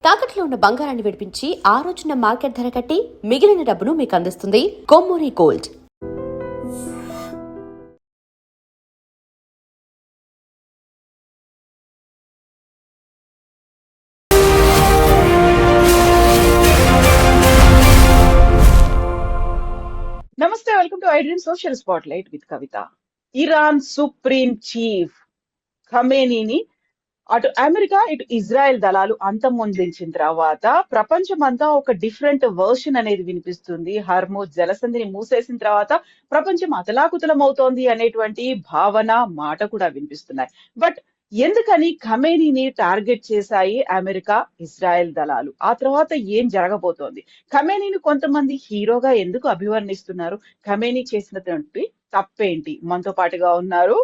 తాకట్లో ఉన్న బంగారాన్ని విడిపించి ఆ రోజున మార్కెట్ ధర కట్టి మిగిలిన డబ్బును మీకు అందిస్తుంది కొమ్మూరి గోల్డ్. నమస్తే, welcome to iDream social spotlight with Kavitha కవిత. ఇరాన్ సుప్రీం చీఫ్ ఖమేనీని అటు అమెరికా ఇటు ఇజ్రాయెల్ దళాలు అంతమొందించిన తర్వాత ప్రపంచమంతా ఒక డిఫరెంట్ వర్షన్ అనేది వినిపిస్తుంది. హర్మూజ్ జలసంధిని మూసేసిన తర్వాత ప్రపంచం అతలాకుతలం అవుతోంది అనేటువంటి భావన, మాట కూడా వినిపిస్తున్నాయి. బట్ ఎందుకని ఖమేనీని టార్గెట్ చేశాయి అమెరికా, ఇజ్రాయెల్ దళాలు? ఆ తర్వాత ఏం జరగబోతోంది? ఖమేనీని కొంతమంది హీరోగా ఎందుకు అభివర్ణిస్తున్నారు? ఖమేనీ చేసినటువంటి తప్పేంటి? మనతో పాటుగా ఉన్నారు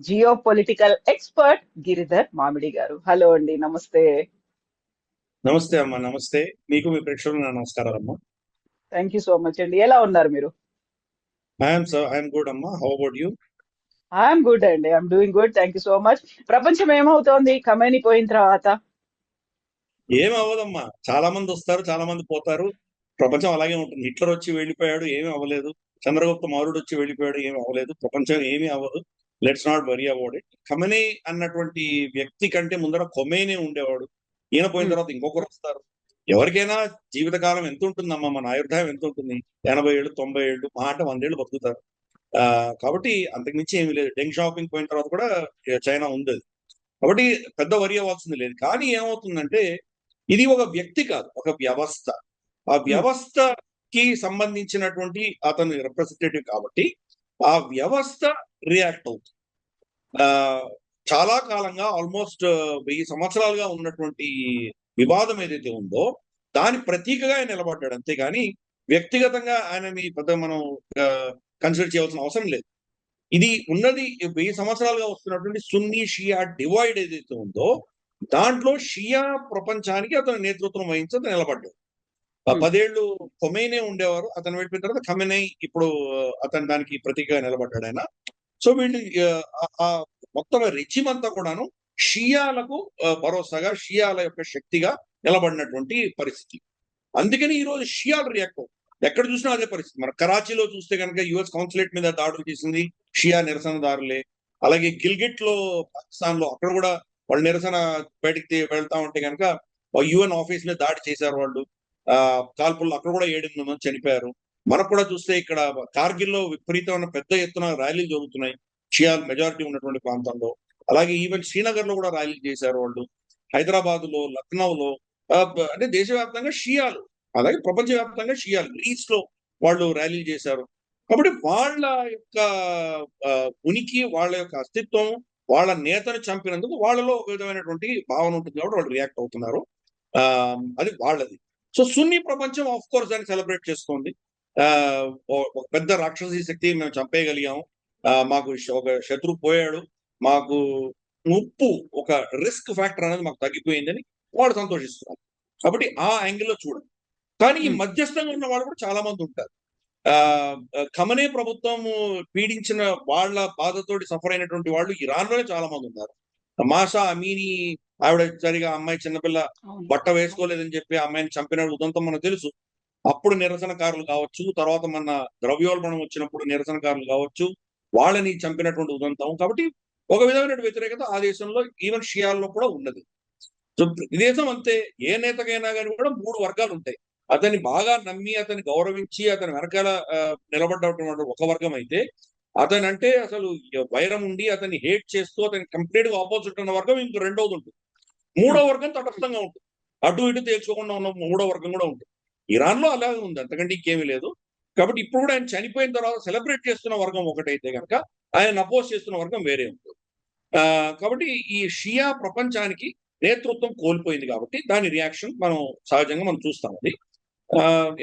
జియో పొలిటికల్ ఎక్స్పర్ట్ గిరిధర్ మామిడి గారు. హలో అండి, నమస్తే. నమస్తే అమ్మా. నమస్తే మీకు, మీ ప్రేక్షకులకు నా నమస్కారాలు అమ్మా. థ్యాంక్ యూ సో మచ్ అండి. ఎలా ఉన్నారు మీరు? ఐఎమ్ గుడ్ అమ్మా. How about you? I'm good అండి, I'm doing good. Thank you so much. ప్రపంచం ఏమవుతోంది ఖమేనీ పోయిన తర్వాత? ఏమి అవ్వదమ్మా. చాలా మంది వస్తారు, చాలా మంది పోతారు. ప్రపంచం అలాగే ఉంటుంది. హిట్లర్ వచ్చి వెళ్ళిపోయాడు, ఏమీ అవ్వలేదు. చంద్రగుప్త మౌర్యుడు వచ్చి వెళ్ళిపోయాడు, ఏమీ అవ్వలేదు. ప్రపంచం ఏమీ అవ్వదు. Let's not worry about it. Khamenei అన్నటువంటి వ్యక్తి కంటే ముందర ఖొమైనీ ఉండేవాడు. ఈయన పోయిన తర్వాత ఇంకొకరు వస్తారు. ఎవరికైనా జీవితకాలం ఎంత ఉంటుందమ్మా? మన ఆయుర్దాయం ఎంత ఉంటుంది? 80 ఏళ్ళు, 90 ఏళ్ళు, మా అంటే 100 ఏళ్ళు బతుకుతారు. కాబట్టి అంతకుమించి ఏమీ లేదు. డెంగ్ షాపింగ్ పోయిన తర్వాత కూడా చైనా ఉంది. కాబట్టి పెద్ద వరి అవ్వాల్సింది లేదు. కానీ ఏమవుతుందంటే ఇది ఒక వ్యక్తి కాదు, ఒక వ్యవస్థ. ఆ వ్యవస్థకి సంబంధించినటువంటి అతను రిప్రజెంటేటివ్ కాబట్టి ఆ వ్యవస్థ రియాక్ట్ అవుతుంది. చాలా కాలంగా ఆల్మోస్ట్ 1000 సంవత్సరాలుగా ఉన్నటువంటి వివాదం ఏదైతే ఉందో దాని ప్రతీకగా ఆయన నిలబడ్డాడు. అంతేగాని వ్యక్తిగతంగా ఆయనని పెద్ద మనం కన్సిడర్ చేయాల్సిన అవసరం లేదు. ఇది ఉన్నది 1000 సంవత్సరాలుగా వస్తున్నటువంటి సున్నీ షియా డివైడ్ ఏదైతే ఉందో దాంట్లో షియా ప్రపంచానికి అతను నేతృత్వం వహించి అతను నిలబడ్డాడు. 10 ఏళ్ళు ఖొమైనీ ఉండేవారు. అతను వెళ్ళిపోయిన తర్వాత ఖమేనీ ఇప్పుడు అతను దానికి ప్రతీకగా నిలబడ్డాడు ఆయన. సో వీళ్ళు మొత్తం రెజిమ్ అంతా కూడాను షియాలకు భరోసాగా, షియాల యొక్క శక్తిగా నిలబడినటువంటి పరిస్థితి. అందుకని ఈ రోజు షియాలు రియాక్ట్ అవుతారు. ఎక్కడ చూసినా అదే పరిస్థితి. మన కరాచీలో చూస్తే కనుక యుఎస్ కౌన్సిలేట్ మీద దాడులు చేసింది షియా నిరసనదారులే. అలాగే గిల్గిట్ లో, పాకిస్తాన్ లో, అక్కడ కూడా వాళ్ళు నిరసన బయటికి వెళ్తా ఉంటే కనుక యుఎన్ ఆఫీస్ మీద దాడి చేశారు వాళ్ళు. కాల్పుల్లో అక్కడ కూడా 7 మంది చనిపోయారు. మనకు కూడా చూస్తే ఇక్కడ కార్గిల్లో విపరీతమైన పెద్ద ఎత్తున ర్యాలీలు జరుగుతున్నాయి షియాల్ మెజారిటీ ఉన్నటువంటి ప్రాంతంలో. అలాగే ఈవెన్ శ్రీనగర్ లో కూడా ర్యాలీలు చేశారు వాళ్ళు. హైదరాబాద్ లో, లక్నోలో, అంటే దేశవ్యాప్తంగా షియాలు, అలాగే ప్రపంచవ్యాప్తంగా షియాలు. గ్రీస్ లో వాళ్ళు ర్యాలీలు చేశారు. కాబట్టి వాళ్ళ యొక్క ఉనికి, వాళ్ళ యొక్క అస్తిత్వం, వాళ్ళ నేతను చంపినందుకు వాళ్ళలో ఒక విధమైనటువంటి భావన ఉంటుంది కాబట్టి వాళ్ళు రియాక్ట్ అవుతున్నారు. అది వాళ్ళది. సో సున్నీ ప్రపంచం ఆఫ్ కోర్స్ దాన్ని సెలబ్రేట్ చేస్తోంది. ఒక పెద్ద రాక్షసీ శక్తి మేము చంపేయగలిగాము, మాకు ఒక శత్రువు పోయాడు, మాకు ముప్పు, ఒక రిస్క్ ఫ్యాక్టర్ అనేది మాకు తగ్గిపోయిందని వాళ్ళు సంతోషిస్తున్నారు. కాబట్టి ఆ యాంగిల్లో చూడండి. కానీ ఈ మధ్యస్థంగా ఉన్న వాళ్ళు కూడా చాలా మంది ఉంటారు. ఖమేనీ ప్రభుత్వం పీడించిన వాళ్ళ బాధతోటి సఫర్ అయినటువంటి వాళ్ళు ఇరాన్ లోనే చాలా మంది ఉన్నారు. మాషా అమీని ఆవిడ సరిగా అమ్మాయి చిన్నపిల్ల బట్ట వేసుకోలేదని చెప్పి అమ్మాయిని చంపిన ఉదంతం మనకు తెలుసు. అప్పుడు నిరసనకారులు కావచ్చు, తర్వాత మన ద్రవ్యోల్బణం వచ్చినప్పుడు నిరసనకారులు కావచ్చు, వాళ్ళని చంపినటువంటి ఉదంతం. కాబట్టి ఒక విధమైన వ్యతిరేకత ఆ దేశంలో ఈవెన్ షియాల్లో కూడా ఉన్నది. సో ఈ దేశం అంతే. ఏ నేతకైనా కానీ కూడా 3 వర్గాలు ఉంటాయి. అతన్ని బాగా నమ్మి, అతన్ని గౌరవించి, అతని వెనకాల నిలబడ్డటువంటి ఒక వర్గం అయితే, అతను అంటే అసలు వైరం ఉండి అతన్ని హేట్ చేస్తూ అతని కంప్లీట్ గా ఆపోజిట్ ఉన్న వర్గం ఇంకో రెండోది ఉంటుంది. మూడో వర్గం తటస్థంగా ఉంటుంది. అటు ఇటు తేల్చుకోకుండా ఉన్న మూడో వర్గం కూడా ఉంటుంది. ఇరాన్ లో అలాగే ఉంది, అంతకంటే ఇంకేమీ లేదు. కాబట్టి ఇప్పుడు కూడా ఆయన చనిపోయిన తర్వాత సెలబ్రేట్ చేస్తున్న వర్గం ఒకటైతే కనుక ఆయన అపోజ్ చేస్తున్న వర్గం వేరే ఉంటుంది. కాబట్టి ఈ షియా ప్రపంచానికి నేతృత్వం కోల్పోయింది కాబట్టి దాని రియాక్షన్ మనం సహజంగా మనం చూస్తాం. అది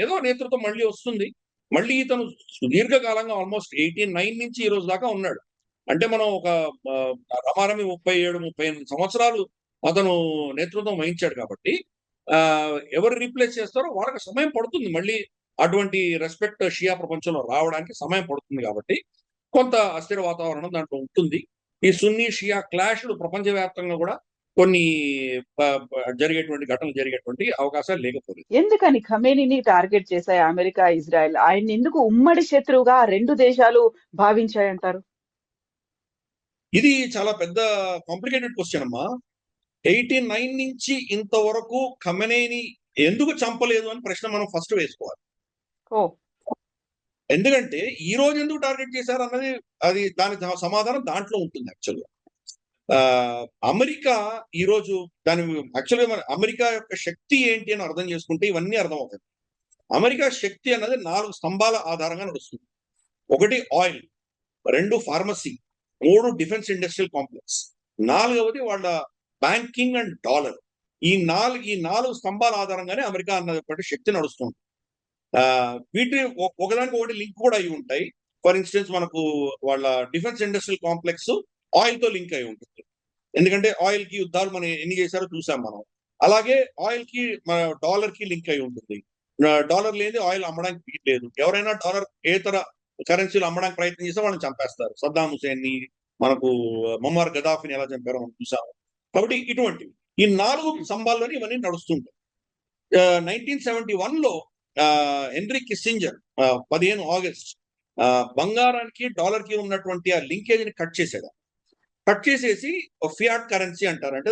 ఏదో నేతృత్వం మళ్ళీ వస్తుంది. మళ్ళీ ఇతను సుదీర్ఘకాలంగా ఆల్మోస్ట్ 89 నుంచి ఈ రోజు దాకా ఉన్నాడు. అంటే మనం ఒక రమారమి 37-38 సంవత్సరాలు అతను నేతృత్వం వహించాడు కాబట్టి ఎవరు రీప్లేస్ చేస్తారో వాళ్ళకి సమయం పడుతుంది మళ్ళీ అటువంటి రెస్పెక్ట్ షియా ప్రపంచంలో రావడానికి సమయం పడుతుంది. కాబట్టి కొంత అస్థిర వాతావరణం దాంట్లో ఉంటుంది. ఈ సున్నీ షియా క్లాష్లు ప్రపంచవ్యాప్తంగా కూడా కొన్ని జరిగేటువంటి ఘటనలు జరిగేటువంటి అవకాశాలు లేకపోలేదు. ఎందుకని ఖమేనీని టార్గెట్ చేశాయి అమెరికా, ఇజ్రాయెల్? ఆయన ఎందుకు ఉమ్మడి శత్రువుగా ఆ రెండు దేశాలు భావించాయంటారు? ఇది చాలా పెద్ద కాంప్లికేటెడ్ క్వశ్చన్ అమ్మా. 89 నుంచి ఇంతవరకు ఖమెనీని ఎందుకు చంపలేదు అని ప్రశ్న మనం ఫస్ట్ వేసుకోవాలి. ఓ ఎందుకంటే ఈ రోజు ఎందుకు టార్గెట్ చేశారు అన్నది అది దాని సమాధానం దాంట్లో ఉంటుంది యాక్చువల్గా. అమెరికా ఈ రోజు దాని యాక్చువల్గా మన అమెరికా యొక్క శక్తి ఏంటి అని అర్థం చేసుకుంటే ఇవన్నీ అర్థం అవుతాయి. అమెరికా శక్తి అన్నది 4 స్తంభాల ఆధారంగా నడుస్తుంది. 1 oil, 2 pharmacy, 3 defence industrial complex, 4వది వాళ్ళ బ్యాంకింగ్ అండ్ డాలర్. ఈ 4 స్తంభాల ఆధారంగానే అమెరికా అన్నటువంటి శక్తి నడుస్తుంది. వీటి ఒకదానికి ఒకటి లింక్ కూడా అయి ఉంటాయి. ఫర్ ఇన్స్టెన్స్ మనకు వాళ్ళ డిఫెన్స్ ఇండస్ట్రియల్ కాంప్లెక్స్ ఆయిల్ తో లింక్ అయి ఉంటుంది. ఎందుకంటే ఆయిల్ కి యుద్ధాలు మనం ఎన్ని చేశారో చూసాం మనం. అలాగే ఆయిల్ కి మన డాలర్ కి లింక్ అయి ఉంటుంది. డాలర్ లేని ఆయిల్ అమ్మడానికి లేదు. ఎవరైనా డాలర్ ఏతర కరెన్సీలు అమ్మడానికి ప్రయత్నం చేస్తే వాళ్ళని చంపేస్తారు. సద్దాం హుసేన్ ని, మనకు ముమ్మర్ గదాఫిని ఎలా చంపారో మనం చూసాము. కాబట్టి ఇటువంటివి ఈ 4 స్తంభాల్లోనే ఇవన్నీ నడుస్తుంటాయి. 1971 లో హెన్రీ కిస్సింజర్ 15 ఆగస్ట్ బంగారానికి డాలర్ కి ఉన్నటువంటి ఆ లింకేజ్ ని కట్ చేశాడు. కట్ చేసేసి ఫియాట్ కరెన్సీ అంటారు. అంటే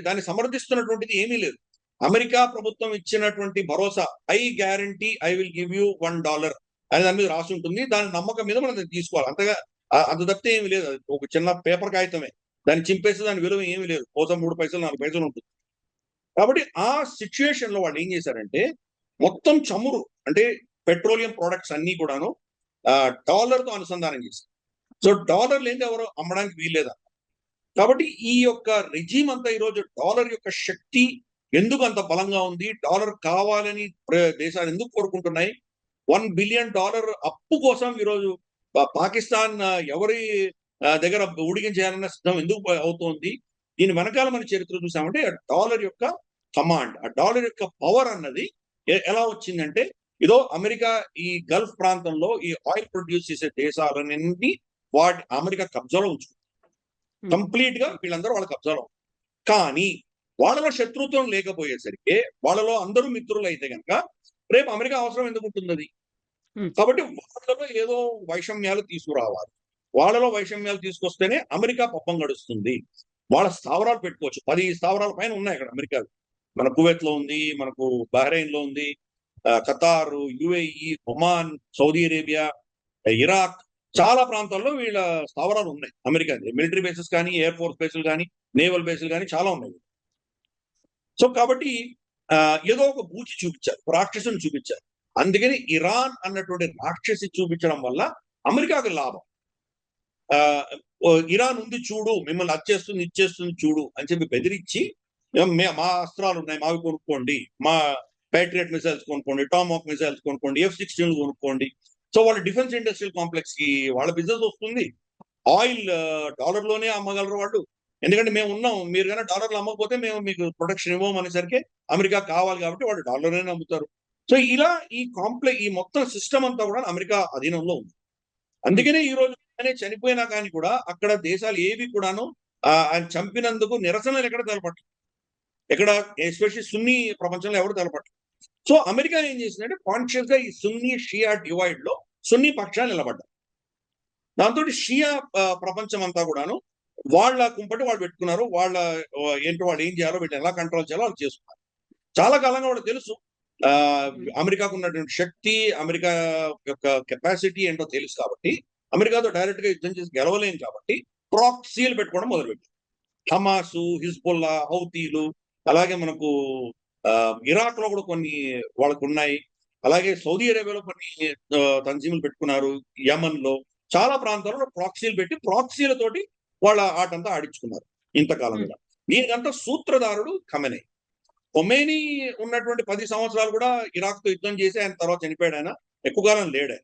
దాన్ని సమర్థిస్తున్నటువంటిది ఏమీ లేదు. అమెరికా ప్రభుత్వం ఇచ్చినటువంటి భరోసా, I guarantee I will give you $1 అని దాని మీద రాసి ఉంటుంది. దాని నమ్మకం మీద మనం తీసుకోవాలి. అంతగా అంత తప్పితే ఏమీ లేదు. అది ఒక చిన్న పేపర్ కాగితమే. దాన్ని చింపేసి దాని విలువ ఏమీ లేదు. కోసం 3 పైసలు 4 పైసలు ఉంటుంది. కాబట్టి ఆ సిచ్యుయేషన్ లో వాళ్ళు ఏం చేశారంటే మొత్తం చమురు అంటే పెట్రోలియం ప్రొడక్ట్స్ అన్ని కూడాను డాలర్ తో అనుసంధానం చేశారు. సో డాలర్ లేని ఎవరు అమ్మడానికి వీల్లేదా. కాబట్టి ఈ యొక్క రెజీమ్ అంతా ఈరోజు డాలర్ యొక్క శక్తి ఎందుకు అంత బలంగా ఉంది, డాలర్ కావాలని దేశాలు ఎందుకు కోరుకుంటున్నాయి, $1 బిలియన్ అప్పు కోసం ఈరోజు పాకిస్తాన్ ఎవరి దగ్గర ఉడికించేయాలన్న సిద్ధం ఎందుకు అవుతోంది. దీని వెనకాల మన చరిత్ర చూసామంటే డాలర్ యొక్క కమాండ్, ఆ డాలర్ యొక్క పవర్ అన్నది ఎలా వచ్చిందంటే ఇదో అమెరికా ఈ గల్ఫ్ ప్రాంతంలో ఈ ఆయిల్ ప్రొడ్యూస్ చేసే దేశాలన్నీ అమెరికా కబ్జాలో ఉంచుకుంది. కంప్లీట్ గా వీళ్ళందరూ వాళ్ళ కబ్జాలో. కానీ వాళ్ళలో శత్రుత్వం లేకపోయేసరికి వాళ్ళలో అందరూ మిత్రులు అయితే కనుక రేపు అమెరికా అవసరం ఎందుకు ఉంటుంది అది. కాబట్టి వాళ్ళలో ఏదో వైషమ్యాలు తీసుకురావాలి. వాళ్ళలో వైషమ్యాలు తీసుకొస్తేనే అమెరికా పబ్బం గడుస్తుంది. వాళ్ళ స్థావరాలు పెట్టుకోవచ్చు. 10 స్థావరాల పైన ఉన్నాయి అక్కడ అమెరికా. మన కువైట్ లో ఉంది, మనకు బహ్రెయిన్ లో ఉంది, Qatar, UAE, Oman, Saudi Arabia, Iraq, చాలా ప్రాంతాల్లో వీళ్ళ స్థావరాలు ఉన్నాయి అమెరికా. మిలిటరీ బేసెస్ కానీ, ఎయిర్ ఫోర్స్ బేసులు కానీ, నేవల్ బేసులు కానీ చాలా ఉన్నాయి. సో కాబట్టి ఏదో ఒక బూచి చూపించారు, రాక్షసుని చూపించారు. అందుకని ఇరాన్ అన్నటువంటి రాక్షసి చూపించడం వల్ల అమెరికాకు లాభం. ఇరాన్ ఉంది చూడు, మిమ్మల్ని అచ్చేస్తుంది ఇచ్చేస్తుంది చూడు అని చెప్పి బెదిరించి మా అస్త్రాలు ఉన్నాయి మావి కొనుక్కోండి, మా ప్యాట్రియట్ మిసైల్స్ కొనుక్కోండి, టామాక్ మిసైల్స్ కొనుక్కోండి, F-16 కొనుక్కోండి. సో వాళ్ళ డిఫెన్స్ ఇండస్ట్రియల్ కాంప్లెక్స్ కి వాళ్ళ బిజినెస్ వస్తుంది. ఆయిల్ డాలర్ లోనే అమ్మగలరు వాళ్ళు. ఎందుకంటే మేము ఉన్నాం, మీరు కన్నా డాలర్లు అమ్మకపోతే మేము మీకు ప్రొటెక్షన్ ఇవ్వమనేసరికి అమెరికా కావాలి కాబట్టి వాళ్ళు డాలర్లోనే అమ్ముతారు. సో ఇలా ఈ మొత్తం సిస్టమ్ అంతా కూడా అమెరికా అధీనంలో ఉంది. అందుకనే ఈ రోజు చనిపోయినా కానీ కూడా అక్కడ దేశాలు ఏవి కూడాను ఆయన చంపినందుకు నిరసనలు ఎక్కడ తెలపట్లేదు. ఎక్కడ ఎస్పెషల్లీ సున్నీ ప్రపంచంలో ఎవరు తెలపట్లేదు. సో అమెరికా ఏం చేసిందంటే కాన్షియస్ గా ఈ సున్నీ షియా డివైడ్ లో సున్నీ పక్షాలు నిలబడ్డారు. దాంతో షియా ప్రపంచం అంతా కూడాను వాళ్ళ కుంపటి వాళ్ళు పెట్టుకున్నారు. వాళ్ళు ఏం చేయాలో వీటిని ఎలా కంట్రోల్ చేయాలో వాళ్ళు చేసుకున్నారు. చాలా కాలంగా వాళ్ళకి తెలుసు అమెరికాకు ఉన్నటువంటి శక్తి, అమెరికా యొక్క కెపాసిటీ ఏంటో తెలుసు. కాబట్టి అమెరికాతో డైరెక్ట్ గా యుద్ధం చేసి గెలవలేం కాబట్టి ప్రాక్సీలు పెట్టుకోవడం మొదలుపెట్టారు. హమాసు, హిజ్బుల్లా, హౌతీలు, అలాగే మనకు ఇరాక్ లో కూడా కొన్ని వాళ్ళకు ఉన్నాయి. అలాగే సౌదీ అరేబియాలో కొన్ని తంజీములు పెట్టుకున్నారు. యమన్ లో చాలా ప్రాంతాల్లో ప్రాక్సీలు పెట్టి ప్రాక్సీలతోటి వాళ్ళ ఆటంతా ఆడించుకున్నారు ఇంతకాలంగా. దీనికంతా సూత్రధారుడు ఖమెనీ. ఖొమేనీ ఉన్నటువంటి 10 సంవత్సరాలు కూడా ఇరాక్ తో యుద్ధం చేసి ఆయన తర్వాత చనిపోయాడు. ఆయన ఎక్కువ కాలం లేడు.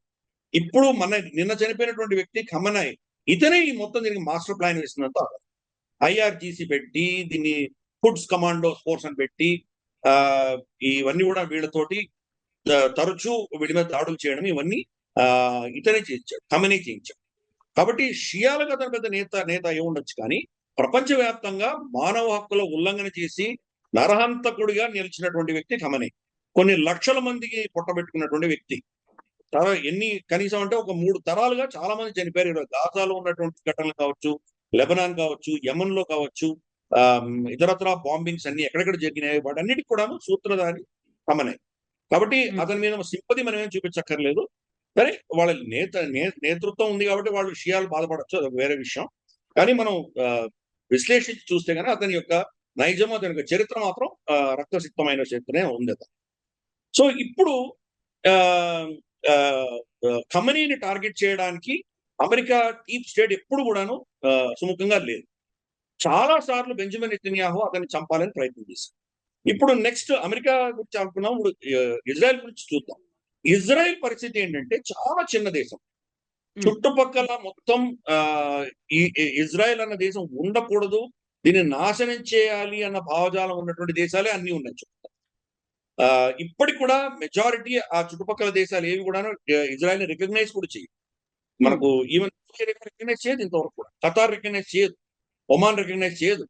ఇప్పుడు నిన్న చనిపోయినటువంటి వ్యక్తి ఖమెనీ, ఇతనే ఈ మొత్తం దీనికి మాస్టర్ ప్లాన్ వేసినంత IRGC పెట్టి దీన్ని ఫుడ్స్ కమాండో ఫోర్స్ అని పెట్టి ఇవన్నీ కూడా వీళ్ళతోటి తరచూ వీడి మీద దాడులు చేయడం ఇవన్నీ ఇతనే చేయించాడు, ఖమెనీ చేయించాడు. కాబట్టి షియాలకు అతను పెద్ద నేత అయి ఉండొచ్చు కానీ ప్రపంచవ్యాప్తంగా మానవ హక్కుల ఉల్లంఘన చేసి నరహంతకుడిగా నిలిచినటువంటి వ్యక్తి ఖమేనీ. కొన్ని లక్షల మందికి పొట్టబెట్టుకున్నటువంటి వ్యక్తి. కనీసం అంటే ఒక 3 తరాలుగా చాలా మంది చనిపోయారు. ఈరోజు గాజాలో ఉన్నటువంటి ఘటనలు కావచ్చు, లెబనాన్ కావచ్చు, యెమెన్ లో కావచ్చు, ఇతరత్రా బాంబింగ్స్ అన్ని ఎక్కడెక్కడ జరిగినాయి వాటన్నిటికి కూడాను సూత్రధారి ఖమేనీ. కాబట్టి అతని మీద సింపతి మనం ఏం చూపించక్కర్లేదు. సరే వాళ్ళ నేతృత్వం ఉంది కాబట్టి వాళ్ళు షియాలు బాధపడచ్చు, అదొక వేరే విషయం. కానీ మనం విశ్లేషించి చూస్తే కనుక అతని యొక్క నైజం, అతని యొక్క చరిత్ర మాత్రం రక్తసిక్తమైన చరిత్రనే ఉంది అతను. సో ఇప్పుడు ఖమేనీని టార్గెట్ చేయడానికి అమెరికా డీప్ స్టేట్ ఎప్పుడు కూడాను సుముఖంగా లేదు. చాలా సార్లు బెంజమిన్ నెతన్యాహు అతన్ని చంపాలని ప్రయత్నం చేశారు. ఇప్పుడు నెక్స్ట్ అమెరికా గురించి అనుకున్నాం, ఇప్పుడు ఇజ్రాయెల్ గురించి చూద్దాం. ఇజ్రాయెల్ పరిస్థితి ఏంటంటే చాలా చిన్న దేశం. చుట్టుపక్కల మొత్తం ఈ ఇజ్రాయెల్ అన్న దేశం ఉండకూడదు, దీన్ని నాశనం చేయాలి అన్న భావజాలం ఉన్నటువంటి దేశాలే అన్ని ఉన్నాయి చుట్టూ. ఇప్పటికి కూడా మెజారిటీ ఆ చుట్టుపక్కల దేశాలు ఏవి కూడా ఇజ్రాయెల్ ని రికగ్నైజ్ కూడా చేయదు. మనకు ఈవెన్ రికగ్నైజ్ చేయదు, ఇంతవరకు కూడా ఖతార్ రికగ్నైజ్ చేయదు, ఒమాన్ రికగ్నైజ్ చేయదు.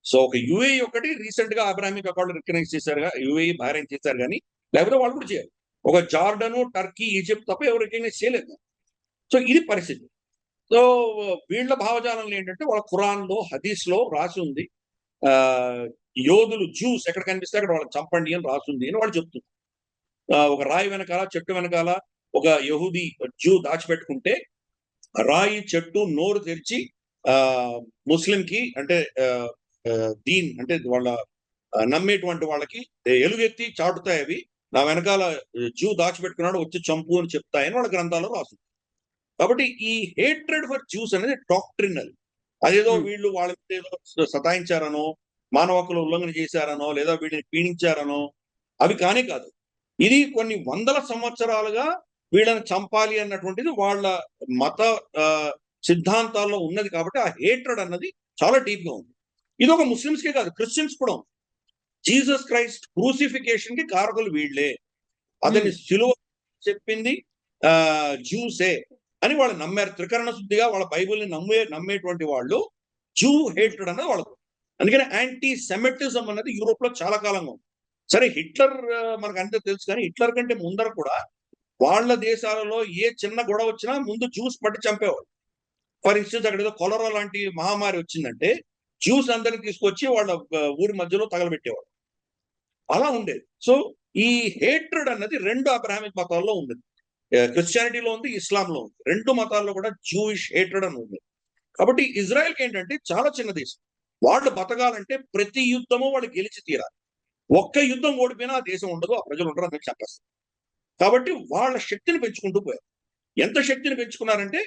సో ఒక యుఏఈ ఒకటి రీసెంట్ గా అబ్రాహమిక్ అకౌంట్ రికగ్నైజ్ చేశారు, యుఏఈ బహ్రెయిన్ చేశారు, కానీ లేకపోతే వాళ్ళు కూడా చేయాలి. ఒక జార్డన్, టర్కీ, ఈజిప్ట్ తప్ప ఎవరు రికగ్నైజ్ చేయలేదు. సో ఇది పరిస్థితి. సో వీళ్ళ భావజాలంలో ఏంటంటే వాళ్ళ ఖురాన్ లో, హదీస్ లో రాసి ఉంది, యోధులు జ్యూస్ ఎక్కడ కనిపిస్తే అక్కడ వాళ్ళని చంపండి అని రాసింది అని వాళ్ళు చెప్తున్నారు. ఒక రాయి వెనకాల, చెట్టు వెనకాల ఒక యహూదీ జ్యూ దాచిపెట్టుకుంటే రాయి, చెట్టు నోరు తెరిచి ముస్లింకి అంటే దీన్ అంటే వాళ్ళ నమ్మేటువంటి వాళ్ళకి ఎలుగెత్తి చాటుతాయి, అవి నా వెనకాల జ్యూ దాచిపెట్టుకున్నాడు వచ్చి చంపు అని చెప్తాయని వాళ్ళ గ్రంథాల్లో రాస్తుంది. కాబట్టి ఈ హేట్రెడ్ ఫర్ జ్యూస్ అనేది డాక్ట్రినల్. అదేదో వీళ్ళు వాళ్ళ మీద ఏదో సతాయించారనో, మానవ హక్కుల ఉల్లంఘన చేశారనో, లేదా వీళ్ళని పీడించారనో అవి కానే కాదు. ఇది కొన్ని వందల సంవత్సరాలుగా వీళ్ళని చంపాలి అన్నటువంటిది వాళ్ళ మత సిద్ధాంతాల్లో ఉన్నది. కాబట్టి ఆ హేట్రెడ్ అన్నది చాలా డీప్ గా ఉంది. ఇది ఒక ముస్లిమ్స్కే కాదు, క్రిస్టియన్స్ కూడా ఉంది. జీసస్ క్రైస్ట్ క్రూసిఫికేషన్ కి కారకులు వీళ్లే, అతని సిలువ చెప్పింది జ్యూసే అని వాళ్ళు నమ్మారు. త్రికరణ శుద్ధిగా వాళ్ళ బైబిల్ని నమ్మేటువంటి వాళ్ళు జూ హేట్రెడ్ అన్నది వాళ్ళకు. అందుకని యాంటీ సెమెటిజం అన్నది యూరోప్ లో చాలా కాలంగా ఉంది. సరే హిట్లర్ మనకు అంతే తెలుసు, కానీ హిట్లర్ కంటే ముందర కూడా వాళ్ళ దేశాలలో ఏ చిన్న గొడవ వచ్చినా ముందు జ్యూస్ పట్టి చంపేవాళ్ళు. ఫర్ ఇన్స్టెన్స్ అక్కడ ఏదో కొలరా లాంటి మహమ్మారి వచ్చిందంటే జ్యూస్ అందరిని తీసుకొచ్చి వాళ్ళ ఊరి మధ్యలో తగలబెట్టేవాళ్ళు. అలా ఉండేది. సో ఈ హేట్రెడ్ అన్నది రెండు అబ్రాహమిక్ మతాల్లో ఉంది, క్రిస్టియానిటీలో ఉంది, ఇస్లాంలో ఉంది. రెండు మతాల్లో కూడా జూయిష్ హేట్రెడ్ అని ఉంది. కాబట్టి ఇజ్రాయెల్కి ఏంటంటే చాలా చిన్న దేశం, వాళ్ళు బతకాలంటే ప్రతి యుద్ధము వాళ్ళు గెలిచి తీరాలి. ఒక్క యుద్ధం ఓడిపోయినా ఆ దేశం ఉండదు, ఆ ప్రజలు ఉండరు, అందరికి చెప్పేస్తారు. కాబట్టి వాళ్ళ శక్తిని పెంచుకుంటూ పోయారు. ఎంత శక్తిని పెంచుకున్నారంటే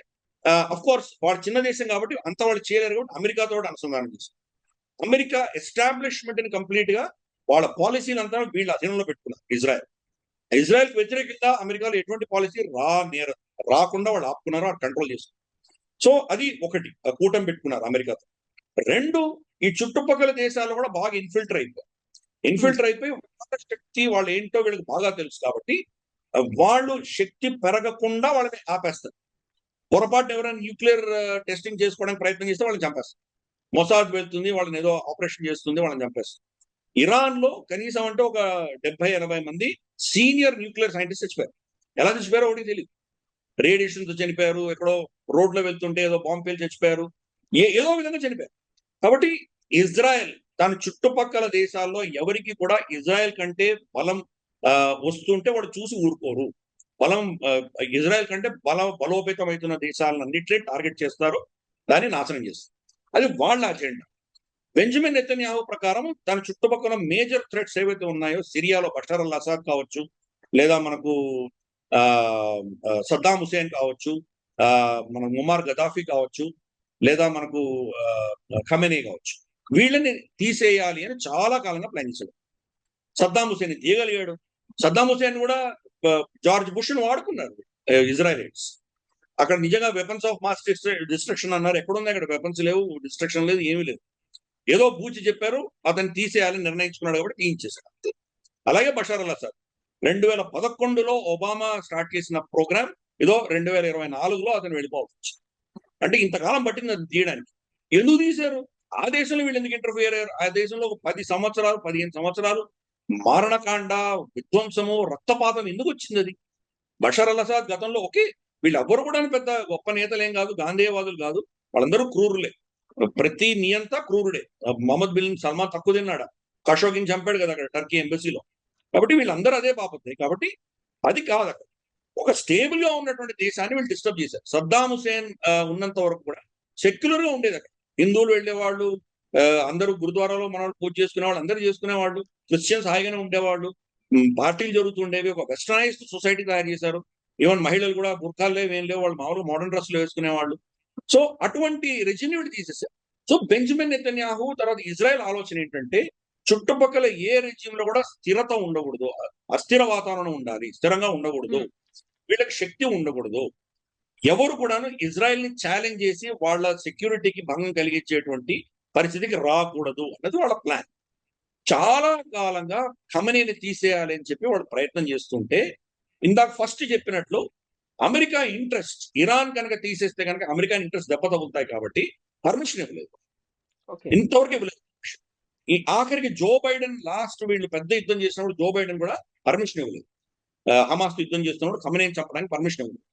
అఫ్ కోర్స్ వాళ్ళు చిన్న దేశం కాబట్టి అంత వాళ్ళు చేయలేరు కాబట్టి అమెరికాతో అనుసంధానం చేశారు. అమెరికా ఎస్టాబ్లిష్మెంట్ ని కంప్లీట్ గా వాళ్ళ పాలసీలు అంతా వీళ్ళ అధీనంలో పెట్టుకున్నారు. ఇజ్రాయెల్ కి వ్యతిరేకంగా అమెరికాలో ఎటువంటి పాలసీ రాకుండా వాళ్ళు ఆపుకున్నారు, కంట్రోల్ చేశారు. సో అది ఒకటి, కూటమి పెట్టుకున్నారు అమెరికాతో. రెండు, ఈ చుట్టుపక్కల దేశాల్లో కూడా బాగా ఇన్ఫిల్టర్ అయిపోయి వాళ్ళ శక్తి వాళ్ళు ఏంటో వీళ్ళకి బాగా తెలుసు. కాబట్టి వాళ్ళు శక్తి పెరగకుండా వాళ్ళని ఆపేస్తారు. పొరపాటు ఎవరైనా న్యూక్లియర్ టెస్టింగ్ చేసుకోవడానికి ప్రయత్నం చేస్తే వాళ్ళని చంపేస్తారు. మొసాద్ వెళ్తుంది, వాళ్ళని ఏదో ఆపరేషన్ చేస్తుంది, వాళ్ళని చంపేస్తారు. ఇరాన్ లో కనీసం అంటే ఒక 70-80 మంది సీనియర్ న్యూక్లియర్ సైంటిస్ట్ చచ్చిపోయారు. ఎలా చచ్చిపోయారో ఒకటి తెలియదు. రేడియేషన్ తో చనిపోయారు, ఎక్కడో రోడ్లో వెళ్తుంటే ఏదో బాంబు పేలి చచ్చిపోయారు, ఏదో విధంగా చనిపోయారు. కాబట్టి ఇజ్రాయెల్ దాని చుట్టుపక్కల దేశాల్లో ఎవరికి కూడా ఇజ్రాయెల్ కంటే బలం వస్తుంటే వాడు చూసి ఊరుకోరు. ఇజ్రాయెల్ కంటే బలోపేతమవుతున్న దేశాలన్నింటినీ టార్గెట్ చేస్తారు, దాన్ని నాశనం చేస్తారు. అది వాళ్ళ అజెండా. బెంజమిన్ నెతన్యాహు ప్రకారం దాని చుట్టుపక్కల మేజర్ థ్రెట్స్ ఏవైతే ఉన్నాయో, సిరియాలో బషర్ అల్ అసాద్ కావచ్చు, లేదా మనకు సద్దాం హుసేన్ కావచ్చు, మన ముమార్ గదాఫీ కావచ్చు, లేదా మనకు ఖమేనీ కావచ్చు, వీళ్ళని తీసేయాలి అని చాలా కాలంగా ప్లాన్ చేశాడు. సద్దాం హుసేన్ తీయగలిగాడు. సద్దాం హుసేన్ కూడా జార్జ్ బుష్ ను వాడుకున్నారు ఇజ్రాయెలైట్స్. అక్కడ నిజంగా వెపన్స్ ఆఫ్ మాస్ డిస్ట్రక్షన్ అన్నారు, ఎక్కడుంది అక్కడ వెపన్స్ లేవు, డిస్ట్రక్షన్ లేదు, ఏమీ లేదు. ఏదో బూచి చెప్పారు, అతన్ని తీసేయాలని నిర్ణయించుకున్నాడు కాబట్టి తీయించేశాడు అంతే. అలాగే బషర్ అల్ అసాద్ 2011లో ఒబామా స్టార్ట్ చేసిన ప్రోగ్రామ్ ఏదో 2024లో అతను వెళ్ళిపోవచ్చు. అంటే ఇంతకాలం పట్టింది అది తీయడానికి. ఎందుకు తీశారు? ఆ దేశంలో వీళ్ళు ఎందుకు ఇంటర్ఫియర్ అయ్యారు? ఆ దేశంలో ఒక 10 సంవత్సరాలు 15 సంవత్సరాలు మారణకాండ, విధ్వంసము, రక్తపాతం ఎందుకు వచ్చింది అది? బషర్ అల్ అసాద్ గతంలో వీళ్ళెవ్వరు కూడా పెద్ద గొప్ప నేతలేం కాదు, గాంధేయవాదులు కాదు. వాళ్ళందరూ క్రూరులే. ప్రతి నియంత క్రూరుడే. మొహమ్మద్ బిన్ సల్మాన్ తక్కువ తిన్నాడా? ఖషోగిని చంపాడు కదా అక్కడ టర్కీ ఎంబసీలో. కాబట్టి వీళ్ళందరూ అదే పాపత్తే. కాబట్టి అది కాదు అక్కడ. ఒక స్టేబుల్ గా ఉన్నటువంటి దేశాన్ని వీళ్ళు డిస్టర్బ్ చేశారు. సద్దాం హుసేన్ ఉన్నంత వరకు కూడా సెక్యులర్ గా ఉండేది అక్కడ. హిందువులు వెళ్ళేవాళ్ళు, అందరూ గురుద్వారాలో మన పూజ చేసుకునేవాళ్ళు, అందరూ చేసుకునేవాళ్ళు. క్రిస్టియన్స్ హాయిగానే ఉండేవాళ్ళు. పార్టీలు జరుగుతుండేవి. ఒక వెస్టర్నైజ్డ్ సొసైటీ తయారు చేశారు. ఈవెన్ మహిళలు కూడా బుర్ఖాలు లేవు, ఏం లేవు, వాళ్ళు మామూలుగా మోడర్న్ డ్రెస్సులు వేసుకునేవాళ్ళు. సో అటువంటి రెజిమ్ వీళ్ళు తీసేశారు. సో బెంజమిన్ నెతన్యాహు తర్వాత ఇజ్రాయెల్ ఆలోచన ఏంటంటే, చుట్టుపక్కల ఏ రెజిమ్ లో కూడా స్థిరత ఉండకూడదు, అస్థిర వాతావరణం ఉండాలి, స్థిరంగా ఉండకూడదు, వీళ్ళకి శక్తి ఉండకూడదు, ఎవరు కూడాను ఇజ్రాయెల్ ని ఛాలెంజ్ చేసి వాళ్ళ సెక్యూరిటీకి భంగం కలిగించేటువంటి పరిస్థితికి రాకూడదు అన్నది వాళ్ళ ప్లాన్. చాలా కాలంగా ఖమనీని తీసేయాలి అని చెప్పి వాళ్ళు ప్రయత్నం చేస్తుంటే, ఇందాక ఫస్ట్ చెప్పినట్లు అమెరికా ఇంట్రెస్ట్, ఇరాన్ కనుక తీసేస్తే కనుక అమెరికా ఇంట్రెస్ట్ దెబ్బ తగులుతాయి కాబట్టి పర్మిషన్ ఇవ్వలేదు. ఓకే. ఇంతవరకు ఇవ్వలేదు. ఈ ఆఖరికి జో బైడెన్ లాస్ట్ వీళ్ళు పెద్ద యుద్ధం చేసినప్పుడు జో బైడెన్ కూడా పర్మిషన్ ఇవ్వలేదు. హమాస్ యుద్ధం చేస్తున్నప్పుడు ఖమనీని చంపడానికి పర్మిషన్ ఇవ్వలేదు.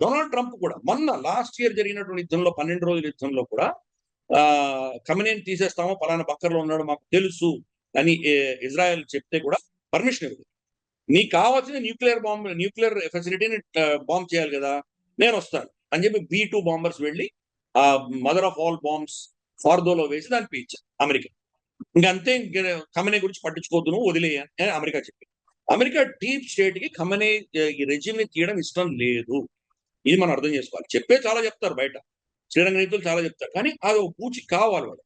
డొనాల్డ్ ట్రంప్ కూడా మొన్న లాస్ట్ ఇయర్ జరిగినటువంటి యుద్ధంలో 12 రోజుల యుద్ధంలో కూడా ఖమనీని తీసేస్తామో పలానా బక్కర్లో ఉన్నాడు మాకు తెలుసు అని ఇజ్రాయెల్ చెప్తే కూడా పర్మిషన్ ఇవ్వలేదు. నీకు కావాల్సిన న్యూక్లియర్ ఫెసిలిటీని బాంబ్ చేయాలి కదా, నేను వస్తాను అని చెప్పి B-2 బాంబర్స్ వెళ్ళి ఆ మదర్ ఆఫ్ ఆల్ బాంబ్స్ ఫార్దోలో వేసి దాన్ని పీల్చారు అమెరికా. ఇంకంతే, ఖమనీ గురించి పట్టించుకోవద్దు, నువ్వు వదిలేయ అని అమెరికా చెప్పింది. అమెరికా డీప్ స్టేట్ కి ఖమనీ ఈ రెజిమ్ ని తీయడం ఇష్టం లేదు. ఇది మనం అర్థం చేసుకోవాలి. చాలా చెప్తారు బయట, శ్రీరంగ నీతులు చాలా చెప్తారు, కానీ అది ఒక పూచి కావాలి వాళ్ళు.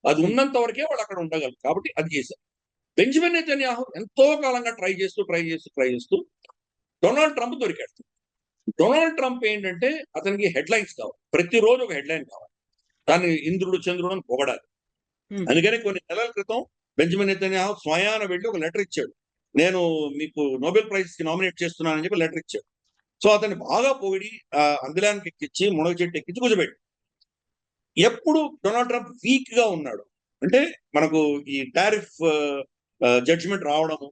అది ఉన్నంత వరకే వాళ్ళు అక్కడ ఉండగలరు. కాబట్టి అది చేశారు. బెంజమిన్ నెతన్యాహు ఎంతో కాలంగా ట్రై చేస్తూ డొనాల్డ్ ట్రంప్ దొరికాడు. డొనాల్డ్ ట్రంప్ ఏంటంటే అతనికి హెడ్లైన్స్ కావాలి, ప్రతిరోజు ఒక హెడ్లైన్ కావాలి, దాన్ని ఇంద్రుడు చంద్రుడు అని పొగడాలి. అందుకని కొన్ని నెలల క్రితం బెంజమిన్ నెతన్యాహు స్వయాన వెళ్ళి ఒక లెటర్ ఇచ్చాడు. నేను మీకు నోబెల్ ప్రైజ్ కి నామినేట్ చేస్తున్నానని చెప్పి లెటర్ ఇచ్చాడు. సో అతన్ని బాగా పొగిడి అందులానికి ఎక్కించి మునగ చెట్టు ఎక్కించి కూర్చోబెట్టి, ఎప్పుడు డొనాల్డ్ ట్రంప్ వీక్ గా ఉన్నాడు అంటే మనకు ఈ టారిఫ్ జడ్జిమెంట్ రావడము,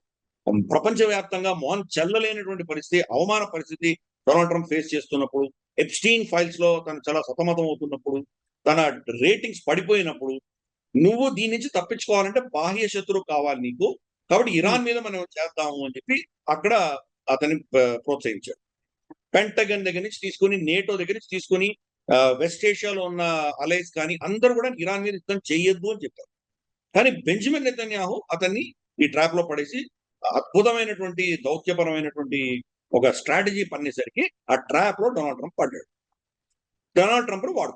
ప్రపంచవ్యాప్తంగా మోహన్ చెల్లలేనటువంటి పరిస్థితి, అవమాన పరిస్థితి డొనాల్డ్ ట్రంప్ ఫేస్ చేస్తున్నప్పుడు, ఎప్స్టీన్ ఫైల్స్ లో తను చాలా సతమతం అవుతున్నప్పుడు, తన రేటింగ్స్ పడిపోయినప్పుడు, నువ్వు దీని నుంచి తప్పించుకోవాలంటే బాహ్య శత్రువు కావాలి నీకు, కాబట్టి ఇరాన్ మీద మనం చేద్దాము అని చెప్పి అక్కడ అతన్ని ప్రోత్సహించాడు. పెంటగన్ దగ్గర నుంచి తీసుకుని, నేటో దగ్గర నుంచి తీసుకుని, వెస్ట్ ఏషియాలో ఉన్న అలైస్ కానీ అందరూ కూడా ఇరాన్ మీద యుద్ధం చేయొద్దు అని చెప్పారు. కానీ బెంజమిన్ నెతన్యాహు అతన్ని ఈ ట్రాప్ లో పడేసి అద్భుతమైనటువంటి దౌత్యపరమైనటువంటి ఒక స్ట్రాటజీ పన్నేసరికి ఆ ట్రాప్ లో డొనాల్డ్ ట్రంప్ పడ్డాడు. డొనాల్డ్ ట్రంప్ వాడు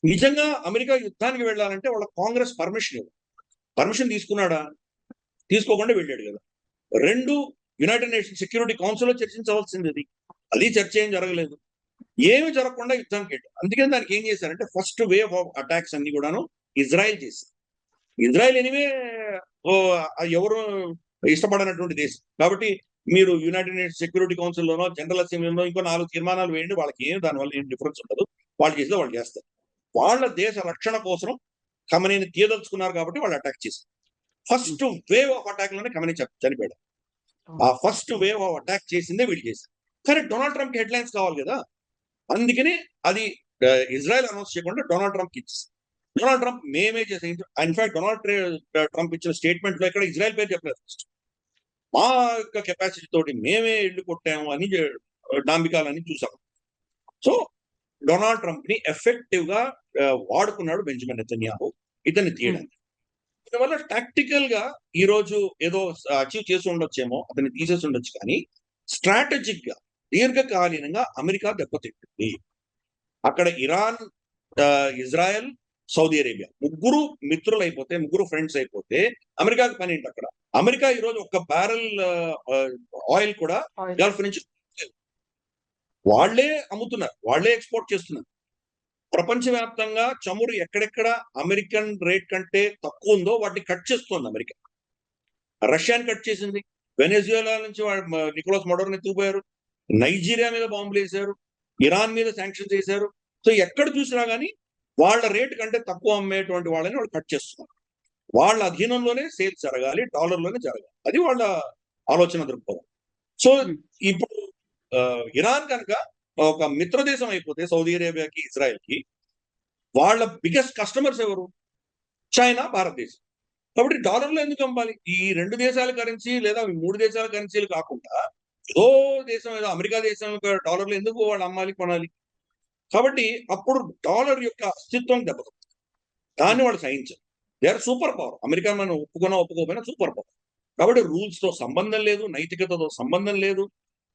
నిజంగా అమెరికా యుద్ధానికి వెళ్ళాలంటే వాళ్ళ కాంగ్రెస్ పర్మిషన్ తీసుకున్నాడా? తీసుకోకుండా వెళ్ళాడు కదా. 2 యునైటెడ్ నేషన్స్ సెక్యూరిటీ కౌన్సిల్లో చర్చించవలసింది, అది చర్చ ఏం జరగలేదు. ఏమి జరగకుండా యుద్ధానికి వెళ్ళాడు. అందుకని దానికి ఏం చేశారంటే ఫస్ట్ వేవ్ ఆఫ్ అటాక్స్ అన్ని కూడాను ఇజ్రాయెల్ చేసింది. ఇజ్రాయెల్ ఎనివే ఎవరు ఇష్టపడనటువంటి దేశం కాబట్టి మీరు యునైటెడ్ నేషన్స్ సెక్యూరిటీ కౌన్సిల్లోనో జనరల్ అసెంబ్లీలోనో ఇంకో 4 తీర్మానాలు వేయండి, వాళ్ళకి ఏం దానివల్ల ఏం డిఫరెన్స్ ఉండదు, వాళ్ళు చేస్తే వాళ్ళు చేస్తారు. వాళ్ళ దేశ రక్షణ కోసం ఖమనీని తీయదలుచుకున్నారు కాబట్టి వాళ్ళు అటాక్ చేశారు. ఫస్ట్ వేవ్ ఆఫ్ అటాక్ లోనే ఖమనీ చనిపోయాడు. ఆ ఫస్ట్ వేవ్ ఆఫ్ అటాక్ చేసిందే వీళ్ళు చేశారు. కానీ డొనాల్డ్ ట్రంప్ హెడ్లైన్స్ కావాలి కదా, అందుకని అది ఇజ్రాయెల్ అనౌన్స్ చేయకుండా డొనాల్డ్ ట్రంప్ ఇచ్చేసి, డొనాల్డ్ ట్రంప్ మేమే చేసాం. ఇన్ఫాక్ట్ డొనాల్డ్ ట్రంప్ ఇచ్చిన స్టేట్మెంట్ లో ఇక్కడ ఇజ్రాయెల్ పేరు చెప్పలేదు. ఫస్ట్ మా యొక్క కెపాసిటీ తోటి మేమే ఇల్లు కొట్టాము అని డాంబికాలని చూసాం. సో డొనాల్డ్ ట్రంప్ ని ఎఫెక్టివ్ గా వాడుకున్నాడు బెంజమిన్ నెతన్యాహు ఇతన్ని తీయడానికి. దీనివల్ల టాక్టికల్ గా ఈ రోజు ఏదో అచీవ్ చేసి ఉండొచ్చేమో, అతన్ని తీసేసి ఉండొచ్చు, కానీ స్ట్రాటజిక్ గా దీర్ఘకాలీనంగా అమెరికా దెబ్బతింటుంది. అక్కడ ఇరాన్, ఇజ్రాయెల్, సౌదీ అరేబియా ముగ్గురు మిత్రులు అయిపోతే, ముగ్గురు ఫ్రెండ్స్ అయిపోతే అమెరికాకి పని ఏంటి అక్కడ? అమెరికా ఈ రోజు ఒక్క బ్యారెల్ ఆయిల్ కూడా గల్ఫ్ నుంచి వాళ్లే అమ్ముతున్నారు, వాళ్లే ఎక్స్పోర్ట్ చేస్తున్నారు. ప్రపంచవ్యాప్తంగా చమురు ఎక్కడెక్కడ అమెరికన్ రేట్ కంటే తక్కువ ఉందో వాటిని కట్ చేస్తుంది అమెరికా. రష్యాని కట్ చేసింది, వెనెజుయేలా నుంచి నికోలస్ మడోర్ని ఎత్తుకుపోయారు, నైజీరియా మీద బాంబులు వేశారు, ఇరాన్ మీద శాంక్షన్స్ వేశారు. సో ఎక్కడ చూసినా కానీ వాళ్ళ రేటు కంటే తక్కువ అమ్మేటువంటి వాళ్ళని వాళ్ళు కట్ చేస్తున్నారు. వాళ్ళ అధీనంలోనే సేల్స్ జరగాలి, డాలర్లోనే జరగాలి. అది వాళ్ళ ఆలోచన దృక్పథం. సో ఇప్పుడు ఇరాన్ కనుక ఒక మిత్ర దేశం అయిపోతే సౌదీ అరేబియాకి, ఇజ్రాయెల్కి, వాళ్ళ బిగ్గెస్ట్ కస్టమర్స్ ఎవరు? చైనా, భారతదేశం. కాబట్టి డాలర్లో ఎందుకు అమ్మాలి? ఈ 2 దేశాల కరెన్సీ లేదా 3 దేశాల కరెన్సీలు కాకుండా ఏదో దేశం, ఏదో అమెరికా దేశం యొక్క డాలర్లు ఎందుకు వాళ్ళు అమ్మాలి, కొనాలి? కాబట్టి అప్పుడు డాలర్ యొక్క అస్తిత్వం దెబ్బతింటుంది. దాన్ని వాళ్ళు సహించరు. They are super power. America మనం ఒప్పుకున్నా ఒప్పుకోకపోయినా సూపర్ పవర్. కాబట్టి రూల్స్ తో సంబంధం లేదు, నైతికతతో సంబంధం లేదు,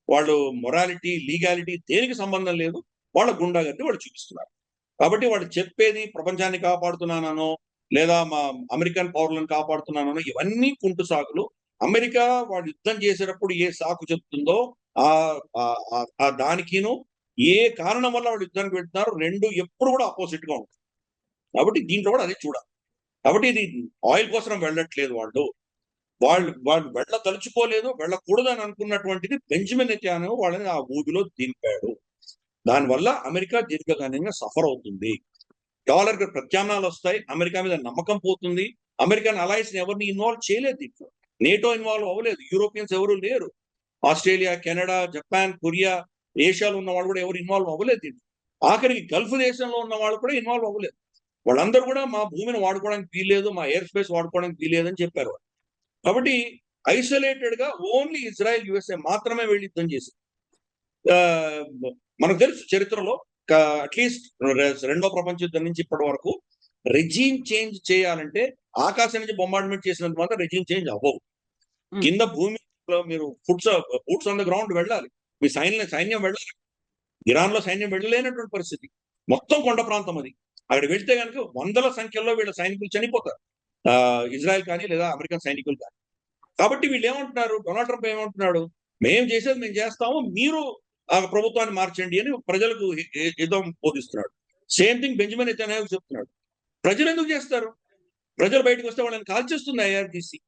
వాళ్ళు మొరాలిటీ, లీగాలిటీ దేనికి సంబంధం లేదు. వాళ్ళ గుండాగర్ది వాళ్ళు చూపిస్తున్నారు. కాబట్టి వాళ్ళు చెప్పేది ప్రపంచాన్ని కాపాడుతున్నానో లేదా మా అమెరికన్ పౌరులను కాపాడుతున్నానో ఇవన్నీ కుంటు సాకులు. అమెరికా వాళ్ళు యుద్ధం చేసేటప్పుడు ఏ సాకు చెప్తుందో ఆ దానికిను ఏ కారణం వల్ల వాళ్ళు యుద్ధానికి వెళ్తున్నారు, రెండు ఎప్పుడు కూడా ఆపోజిట్ గా ఉంటాయి. కాబట్టి దీంట్లో కూడా అదే చూడాలి. కాబట్టి ఇది ఆయిల్ కోసం వెళ్ళట్లేదు వాళ్ళు. వాళ్ళు వెళ్ళదలుచుకోలేదు, వెళ్ళకూడదు అని అనుకున్నటువంటిది బెంజమిన్ నెతన్యాహు వాళ్ళని ఆ ఊబిలో దింపాడు. దానివల్ల అమెరికా దీర్ఘకాలికంగా సఫర్ అవుతుంది. డాలర్ కి ప్రత్యామ్నాయాలు వస్తాయి, అమెరికా మీద నమ్మకం పోతుంది. అమెరికన్ అలయన్స్ ఎవరిని ఇన్వాల్వ్ చేయలేదు దీంట్లో. నేటో ఇన్వాల్వ్ అవ్వలేదు, యూరోపియన్స్ ఎవరు లేరు. ఆస్ట్రేలియా, కెనడా, జపాన్, కొరియా, ఏషియాలో ఉన్న వాళ్ళు కూడా ఎవరు ఇన్వాల్వ్ అవ్వలేదు దీంట్లో. ఆఖరికి గల్ఫ్ దేశంలో ఉన్న వాళ్ళు కూడా ఇన్వాల్వ్ అవ్వలేదు. వాళ్ళందరూ కూడా మా భూమిని వాడుకోవడానికి వీల్లేదు, మా ఎయిర్ స్పేస్ వాడుకోవడానికి వీల్లేదని చెప్పారు. కాబట్టి ఐసోలేటెడ్ గా ఓన్లీ ఇజ్రాయెల్, యుఎస్ఏ మాత్రమే వెళ్ళి యుద్ధం చేసింది. మనకు తెలుసు చరిత్రలో అట్లీస్ట్ రెండో ప్రపంచ యుద్ధం నుంచి ఇప్పటి వరకు రెజీమ్ చేంజ్ చేయాలంటే ఆకాశం నుంచి బొంబార్డ్మెంట్ చేసినంత మాత్రం రెజీమ్ చేంజ్ అవ్వవు. కింద భూమిలో మీరు బూట్స్ ఆన్ ద గ్రౌండ్ వెళ్ళాలి, మీ సైన్యం వెళ్ళాలి. ఇరాన్ లో సైన్యం వెళ్ళలేనటువంటి పరిస్థితి. మొత్తం కొండ ప్రాంతం అది. అక్కడ వెళ్తే కనుక వందల సంఖ్యలో వీళ్ళ సైనికులు చనిపోతారు, ఇజ్రాయెల్ కానీ లేదా అమెరికన్ సైనికులు కానీ. కాబట్టి వీళ్ళు ఏమంటున్నారు, డొనాల్డ్ ట్రంప్ ఏమంటున్నాడు, మేము చేసేది మేము చేస్తాము, మీరు ఆ ప్రభుత్వాన్ని మార్చండి అని ప్రజలకు యుద్ధం బోధిస్తున్నాడు. సేమ్ థింగ్ బెంజమిన్ నెతన్యాహు చెప్తున్నాడు. ప్రజలు ఎందుకు చేస్తారు? ప్రజలు బయటకు వస్తే వాళ్ళని కాల్చేస్తుంది ఐఆర్జీసీ.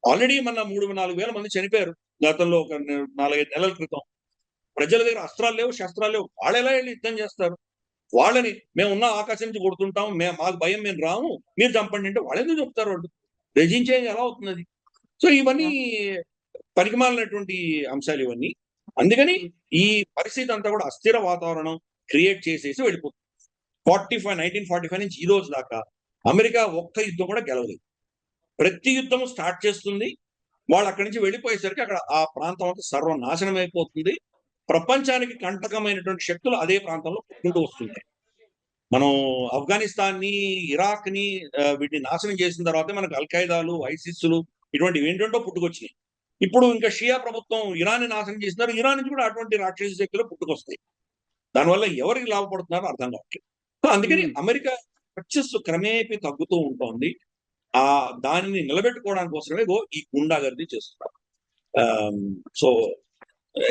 ఆల్రెడీ మన 3-4 వేల మంది చనిపోయారు గతంలో, ఒక 4-5 నెలల క్రితం. ప్రజల దగ్గర అస్త్రాలు లేవు, శస్త్రాలు లేవు, వాళ్ళు ఎలా వెళ్ళి యుద్ధం చేస్తారు? వాళ్ళని మేము ఉన్న ఆకాశం నుంచి కొడుతుంటాం, మాకు భయం, మేము రాము, మీరు చంపండి అంటే వాళ్ళు ఎందుకు చెప్తారు? వాళ్ళు రెజిమ్ చేంజ్ ఎలా అవుతుంది? సో ఇవన్నీ పనికిమాలినటువంటి అంశాలు ఇవన్నీ. అందుకని ఈ పరిస్థితి అంతా కూడా అస్థిర వాతావరణం క్రియేట్ చేసేసి వెళ్ళిపోతుంది. 1945 నుంచి ఈ రోజు దాకా అమెరికా ఒక్క యుద్ధం కూడా గెలవలేదు. ప్రతి యుద్ధం స్టార్ట్ చేస్తుంది, వాళ్ళు అక్కడి నుంచి వెళ్ళిపోయేసరికి అక్కడ ఆ ప్రాంతం అంతా సర్వనాశనం అయిపోతుంది. ప్రపంచానికి కంటకమైనటువంటి శక్తులు అదే ప్రాంతంలో పుట్టుకుంటూ వస్తున్నాయి. మనం ఆఫ్ఘనిస్తాన్ ని, ఇరాక్ ని వీటిని నాశనం చేసిన తర్వాత మనకు అల్ఖైదాలు, ఐసిస్లు ఇటువంటివి ఏంటంటో పుట్టుకొచ్చినాయి. ఇప్పుడు ఇంకా షియా ప్రభుత్వం ఇరాన్ ని నాశనం చేసినారు, ఇరాన్ నుంచి కూడా అటువంటి రాక్షస శక్తులు పుట్టుకొస్తాయి. దానివల్ల ఎవరికి లాభపడుతున్నారో అర్థం కావట్లేదు. సో అందుకని అమెరికా వర్చస్సు క్రమేపీ తగ్గుతూ ఉంటుంది. దానిని నిలబెట్టుకోవడానికి కోసమే ఈ గుండాగర్ది చేస్తున్నారు. సో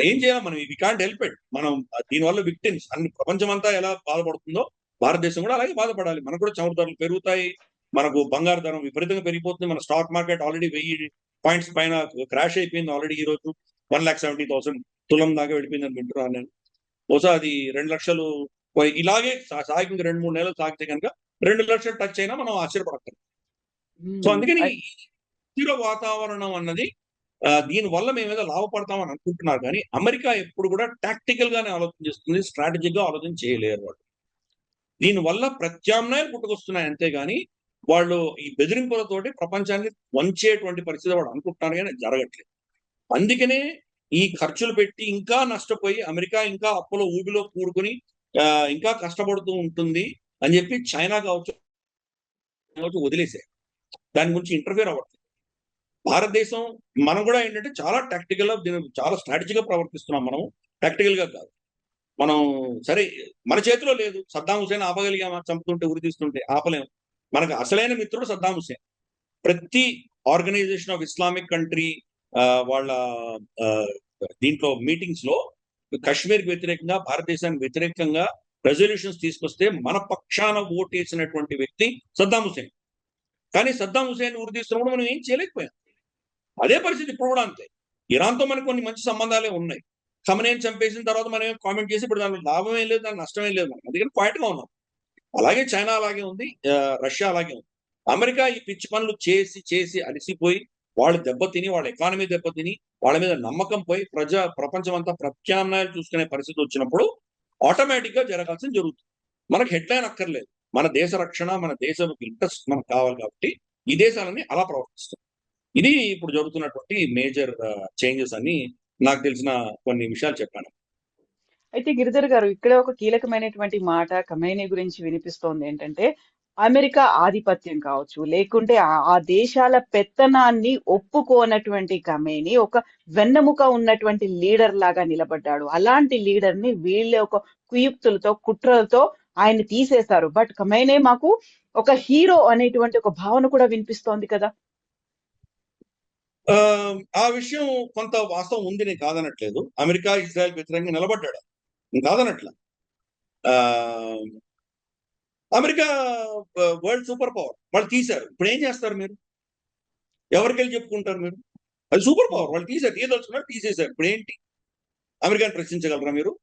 ఏం చేయాలి మనం? We can't help it. మనం దీనివల్ల విక్టిమ్స్ అన్ని ప్రపంచం అంతా ఎలా బాధపడుతుందో భారతదేశం కూడా అలాగే బాధపడాలి. మనకు కూడా చమురు ధరలు పెరుగుతాయి, మనకు బంగారు ధరం విపరీతంగా పెరిగిపోతుంది. మన స్టాక్ మార్కెట్ ఆల్రెడీ 1000 పాయింట్స్ పైన క్రాష్ అయిపోయింది ఆల్రెడీ. ఈ రోజు 1,70,000 తులం దాకా వెళ్ళిపోయిందని వింటున్నాను నేను. బహుశా అది 2 లక్షలు ఇలాగే సాగి 2-3 నెలలు సాగితే కనుక 2 లక్షలు టచ్ అయినా మనం ఆశ్చర్యపడక్కర్లేదు. సో అందుకని స్థిర వాతావరణం అన్నది దీని వల్ల మేము ఏదో లాభపడతామని అనుకుంటున్నారు, కానీ అమెరికా ఎప్పుడు కూడా టాక్టికల్ గానే ఆలోచన చేస్తుంది, స్ట్రాటజిక్ గా ఆలోచన చేయలేరు వాళ్ళు. దీనివల్ల ప్రత్యామ్నాయాలు పుట్టుకొస్తున్నాయి అంతేగాని వాళ్ళు ఈ బెదిరింపులతోటి ప్రపంచాన్ని వంచేటువంటి పరిస్థితి వాళ్ళు అనుకుంటున్నారు, కానీ జరగట్లేదు. అందుకనే ఈ ఖర్చులు పెట్టి ఇంకా నష్టపోయి అమెరికా ఇంకా అప్పులో ఊబిలో కూరుకుని ఇంకా కష్టపడుతూ ఉంటుంది అని చెప్పి చైనా కావచ్చు వదిలేసారు. దాని గురించి ఇంటర్ఫియర్ అవ్వట్లేదు. భారతదేశం మనం కూడా ఏంటంటే చాలా టాక్టికల్ గా, చాలా స్ట్రాటజీగా ప్రవర్తిస్తున్నాం. మనం టాక్టికల్ గా కాదు. మనం సరే మన చేతిలో లేదు. సద్దాం హుసేన్ ఆపగలిగామా? చంపుతుంటే, ఉరి తీస్తుంటే ఆపలేము. మనకు అసలైన మిత్రుడు సద్దాం హుసేన్. ప్రతి ఆర్గనైజేషన్ ఆఫ్ ఇస్లామిక్ కంట్రీ వాళ్ళ దీంట్లో మీటింగ్స్ లో కశ్మీర్కి వ్యతిరేకంగా, భారతదేశానికి వ్యతిరేకంగా రెజల్యూషన్స్ తీసుకొస్తే మన పక్షాన ఓటేసినటువంటి వ్యక్తి సద్దాం హుసేన్. కానీ సద్దాం హుసేన్ ఉరి తీస్తున్నప్పుడు మనం ఏం చేయలేకపోయాం. అదే పరిస్థితి ఇప్పుడు కూడా అంతే. ఇరాన్తో మనకు కొన్ని మంచి సంబంధాలే ఉన్నాయి. ఖమనేని చంపేసిన తర్వాత మనం కామెంట్ చేసి ఇప్పుడు దాని లాభం ఏం లేదు, దాని నష్టం ఏం లేదు. మనం అందుకని క్వైట్ గా ఉన్నాం. అలాగే చైనా అలాగే ఉంది, రష్యా అలాగే ఉంది. అమెరికా ఈ పిచ్చి పనులు చేసి చేసి అలసిపోయి వాళ్ళు దెబ్బతిని, వాళ్ళ ఎకానమీ దెబ్బతిని, వాళ్ళ మీద నమ్మకం పోయి ప్రపంచం అంతా ప్రత్యామ్నాయాలు చూసుకునే పరిస్థితి వచ్చినప్పుడు ఆటోమేటిక్ గా జరగాల్సింది జరుగుతుంది. మనకు హెడ్లైన్ అక్కర్లేదు. మన దేశ రక్షణ, మన దేశం ఇంట్రెస్ట్ మనకు కావాలి కాబట్టి ఈ దేశాలని అలా ప్రవర్తిస్తాయి. ఇది ఇప్పుడు జరుగుతున్నటువంటి మేజర్ చేంజెస్ అని నాకు తెలిసిన కొన్ని విషయాలు చెప్పాను. అయితే గిరిధర్ గారు ఇక్కడ ఒక కీలకమైనటువంటి మాట ఖమేనీ గురించి వినిపిస్తోంది ఏంటంటే అమెరికా ఆధిపత్యం కావచ్చు, లేకుంటే ఆ దేశాల పెత్తనాన్ని ఒప్పుకోనటువంటి ఖమేనీ ఒక వెన్నెముక ఉన్నటువంటి లీడర్ లాగా నిలబడ్డాడు. అలాంటి లీడర్ ని వీళ్ళ ఒక కుయుక్తులతో కుట్రలతో ఆయన తీసేశారు. బట్ ఖమేనీ మాకు ఒక హీరో అనేటువంటి ఒక భావన కూడా వినిపిస్తోంది కదా. ఆ విషయం కొంత వాస్తవం ఉంది, నేను కాదనట్లేదు. అమెరికా ఇజ్రాయెల్ వ్యతిరేకంగా నిలబడ్డాడు, నేను కాదనట్ల. ఆ, అమెరికా వరల్డ్ సూపర్ పవర్, వాళ్ళు తీశారు. ఇప్పుడు ఏం చేస్తారు మీరు? ఎవరికి వెళ్ళి చెప్పుకుంటారు మీరు? అది సూపర్ పవర్, వాళ్ళు తీశారు, తీయదలుచుకున్నారు, తీసేశారు. ఇప్పుడు ఏంటి? అమెరికాని ప్రశ్నించగలరా మీరు?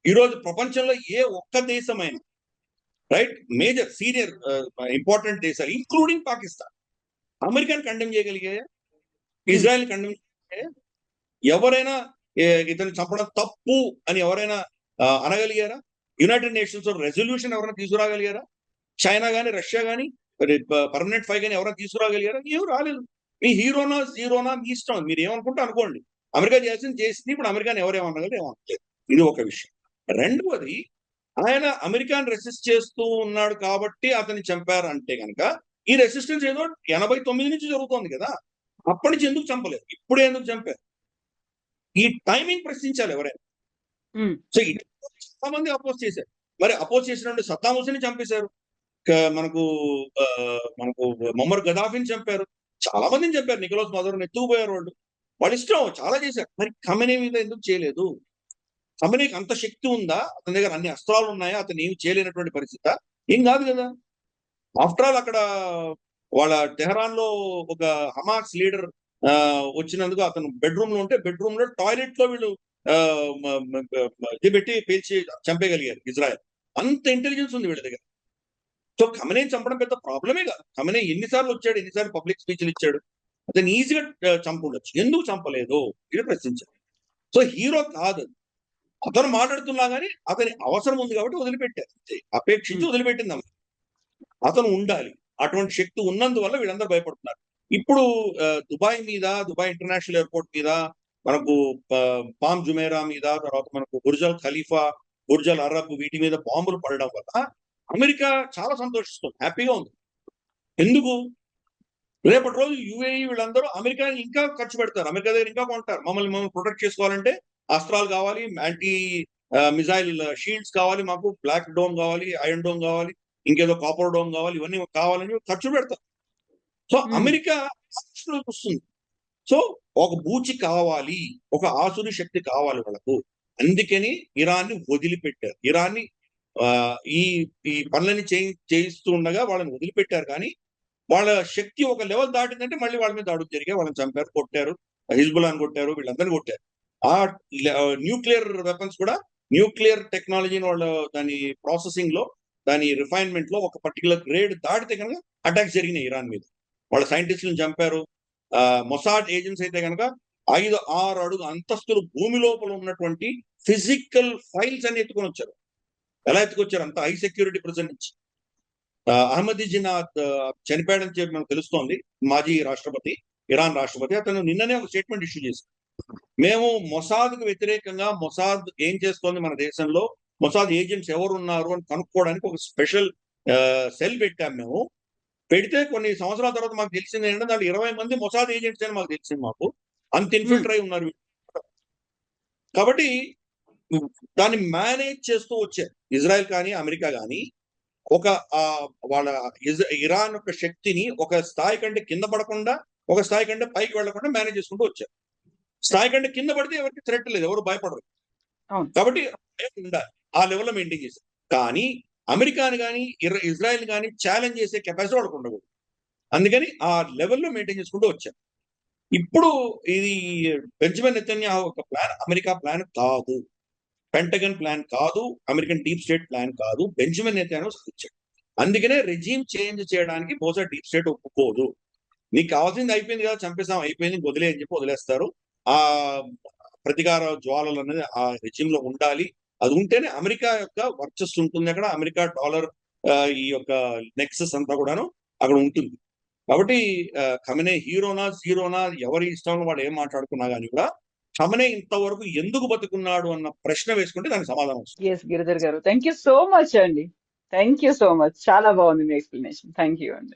ఈ రోజు ప్రపంచంలో ఏ ఒక్క దేశమైనా, రైట్, మేజర్ సీనియర్ ఇంపార్టెంట్ దేశాలు ఇంక్లూడింగ్ పాకిస్తాన్ అమెరికాని కండెమ్ చేయగలిగాయా? ఇజ్రాయెల్ కండెమ్ చేయగలిగాయా? ఎవరైనా ఇతను చంపడం తప్పు అని ఎవరైనా అనగలిగారా? యునైటెడ్ నేషన్స్ రెజల్యూషన్ ఎవరైనా తీసుకురాగలిగారా? చైనా గానీ, రష్యా గానీ, పర్మనెంట్ ఫైవ్ గానీ ఎవరైనా తీసుకురాగలిగారా? ఏం రాలేదు. మీ హీరోనా జీరోనా మీ ఇష్టం, మీరు ఏమనుకుంటే అనుకోండి. అమెరికా చేసింది ఇప్పుడు అమెరికాని ఎవరేమనగలరు, ఏమనలేదు. ఇది ఒక విషయం. రెండవది, ఆయన అమెరికాని రెసిస్ట్ చేస్తూ ఉన్నాడు కాబట్టి అతన్ని చంపారు అంటే కనుక ఈ రెసిస్టెన్స్ ఏదో 89 నుంచి జరుగుతోంది కదా, అప్పటి నుంచి ఎందుకు చంపలేదు, ఇప్పుడే ఎందుకు చంపారు? ఈ టైమింగ్ ప్రశ్నించాలి ఎవరైనా. సో చాలా మంది అపోజ్ చేశారు. మరి అపోజ్ చేసినట్టు సద్దాం హుసేన్ చంపేశారు, మనకు మనకు మొమ్మర్ గదాఫీని చంపారు, చాలా మందిని చంపారు, నికోలస్ మదర్ని ఎత్తుకుపోయారు వాళ్ళు. వాళ్ళ ఇష్టం, చాలా చేశారు. మరి ఖమేనీ మీద ఎందుకు చేయలేదు? ఖమేనీకి అంత శక్తి ఉందా? అతని దగ్గర అన్ని అస్త్రాలు ఉన్నాయా? అతను ఏమి చేయలేనటువంటి పరిస్థితి ఏం కాదు కదా. ఆఫ్టర్ ఆల్ అక్కడ వాళ్ళ టెహరాన్ లో ఒక హమాస్ లీడర్ వచ్చినందుకు అతను బెడ్రూమ్ లో ఉంటే బెడ్రూమ్ లో టాయిలెట్ లో వీళ్ళు ఇది పెట్టి పేల్చి చంపేయగలిగారు ఇజ్రాయెల్. అంత ఇంటెలిజెన్స్ ఉంది వీళ్ళ దగ్గర. సో ఖమేనీ చంపడం పెద్ద ప్రాబ్లమే కాదు. ఖమేనీ ఎన్నిసార్లు వచ్చాడు, ఎన్నిసార్లు పబ్లిక్ స్పీచ్లు ఇచ్చాడు, అతను ఈజీగా చంపుండొచ్చు, ఎందుకు చంపలేదు ఇది ప్రశ్నించారు. సో హీరో కాదు, అతను మాట్లాడుతున్నా కానీ అతని అవసరం ఉంది కాబట్టి వదిలిపెట్టారు, అపేక్షించి వదిలిపెట్టింది. అతను ఉండాలి, అటువంటి శక్తి ఉన్నందువల్ల వీళ్ళందరూ భయపడుతున్నారు. ఇప్పుడు దుబాయ్ ఇంటర్నేషనల్ ఎయిర్పోర్ట్ మీద, మనకు పామ్ జుమేరా మీద, తర్వాత మనకు బుర్జల్ ఖలీఫా, బుర్జల్ అరబ్, వీటి మీద బాంబులు పడడం వల్ల అమెరికా చాలా సంతోషిస్తుంది, హ్యాపీగా ఉంది. ఎందుకు? రేపటి రోజు యుఏఈ వీళ్ళందరూ అమెరికా ఇంకా ఖర్చు పెడతారు, అమెరికా దగ్గర ఇంకా కొంటారు. మమ్మల్ని ప్రొటెక్ట్ చేసుకోవాలంటే అస్త్రాలు కావాలి, యాంటీ మిజైల్ షీల్డ్స్ కావాలి, మాకు బ్లాక్ డోమ్ కావాలి, ఐరన్ డోమ్ కావాలి, ఇంకేదో కాపర్ డోమ్ కావాలి, ఇవన్నీ కావాలని ఖర్చు పెడతారు. సో అమెరికా వస్తుంది. సో ఒక బూచి కావాలి, ఒక ఆసురి శక్తి కావాలి వాళ్ళకు. అందుకని ఇరాన్ని వదిలిపెట్టారు. ఇరాన్ని ఈ ఈ పనులని చేయిస్తూ ఉండగా వాళ్ళని వదిలిపెట్టారు. కానీ వాళ్ళ శక్తి ఒక లెవెల్ దాటిందంటే మళ్ళీ వాళ్ళ మీద దాడులు జరిగాయి, వాళ్ళని చంపారు, కొట్టారు, హిజ్బుల్లాని కొట్టారు, వీళ్ళందరినీ కొట్టారు. ఆ న్యూక్లియర్ వెపన్స్ కూడా, న్యూక్లియర్ టెక్నాలజీని వాళ్ళ దాని ప్రాసెసింగ్ లో, దాని రిఫైన్మెంట్ లో ఒక పర్టికులర్ గ్రేడ్ దాటితే కనుక అటాక్స్ జరిగినాయి ఇరాన్ మీద. వాళ్ళ సైంటిస్టులను చంపారు. మొసాడ్ ఏజెంట్స్ అయితే కనుక 5-6 అడుగు అంతస్తులు భూమి లోపల ఉన్నటువంటి ఫిజికల్ ఫైల్స్ అని ఎత్తుకొని వచ్చారు. ఎలా ఎత్తుకొచ్చారు? అంత హై సెక్యూరిటీ ప్రెజెంట్ నుంచి. అహ్మదీజినాద్ చనిపోయాడని చెప్పి మనకు తెలుస్తోంది, మాజీ రాష్ట్రపతి, ఇరాన్ రాష్ట్రపతి. అతను నిన్ననే ఒక స్టేట్మెంట్ ఇష్యూ చేశారు. మేము మొసాద్కు వ్యతిరేకంగా, మొసాద్ ఏం చేస్తోంది మన దేశంలో, మొసాద్ ఏజెంట్స్ ఎవరు ఉన్నారు అని కనుక్కోవడానికి ఒక స్పెషల్ సెల్ పెట్టాం మేము. పెడితే కొన్ని సంవత్సరాల తర్వాత మాకు తెలిసింది ఏంటంటే దాంట్లో 20 మంది మొసాద్ ఏజెంట్స్ అని మాకు తెలిసింది. మాకు అంత ఇన్ఫిల్టర్ అయి ఉన్నారు. కాబట్టి దాన్ని మేనేజ్ చేస్తూ వచ్చారు ఇజ్రాయెల్ కానీ, అమెరికా కానీ. ఒక వాళ్ళ ఇరాన్ యొక్క శక్తిని ఒక స్థాయి కంటే కింద పడకుండా, ఒక స్థాయి కంటే పైకి వెళ్లకుండా మేనేజ్ చేసుకుంటూ వచ్చారు. స్థాయి కంటే కింద పడితే ఎవరికి థ్రెట్ లేదు, ఎవరు భయపడరు. కాబట్టి ఉండాలి, ఆ లెవెల్లో మెయింటైన్ చేశారు. కానీ అమెరికాని కానీ, ఇజ్రాయెల్ కానీ ఛాలెంజ్ చేసే కెపాసిటీ వాళ్ళకు ఉండకూడదు. అందుకని ఆ లెవెల్లో మెయింటైన్ చేసుకుంటూ వచ్చారు. ఇప్పుడు ఇది బెంజమిన్ నెతన్యాహు ఒక ప్లాన్, అమెరికా ప్లాన్ కాదు. పెంటగన్ ప్లాన్ కాదు, అమెరికన్ డీప్ స్టేట్ ప్లాన్ కాదు, బెంజమిన్ నెతన్యాహు సాధించాడు. అందుకనే రెజీమ్ చేంజ్ చేయడానికి బహుశా డీప్ స్టేట్ ఒప్పుకోదు. నీకు కావాల్సింది అయిపోయింది కదా, చంపేసాం, అయిపోయింది, వదిలే అని చెప్పి వదిలేస్తారు. ఆ ప్రతీకార జ్వాలలు అనేది ఆ రెజీమ్ లో ఉండాలి. అది ఉంటేనే అమెరికా యొక్క వర్చస్సు ఉంటుంది అక్కడ. అమెరికా డాలర్ ఈ యొక్క నెక్సెస్ అంతా కూడాను అక్కడ ఉంటుంది. కాబట్టి ఖమెనీ హీరోనా జీరోనా ఎవరి ఇష్టం వాడు ఏం మాట్లాడుకున్నా కానీ కూడా ఖమెనీ ఇంతవరకు ఎందుకు బతుకున్నాడు అన్న ప్రశ్న వేసుకుంటే దానికి సమాధానం వస్తుంది. ఎస్ గిరిధర్ గారు, థ్యాంక్ యూ సో మచ్ అండి. థ్యాంక్ యూ సో మచ్, చాలా బాగుంది మీ ఎక్స్ప్లెనేషన్. థ్యాంక్ యూ అండి.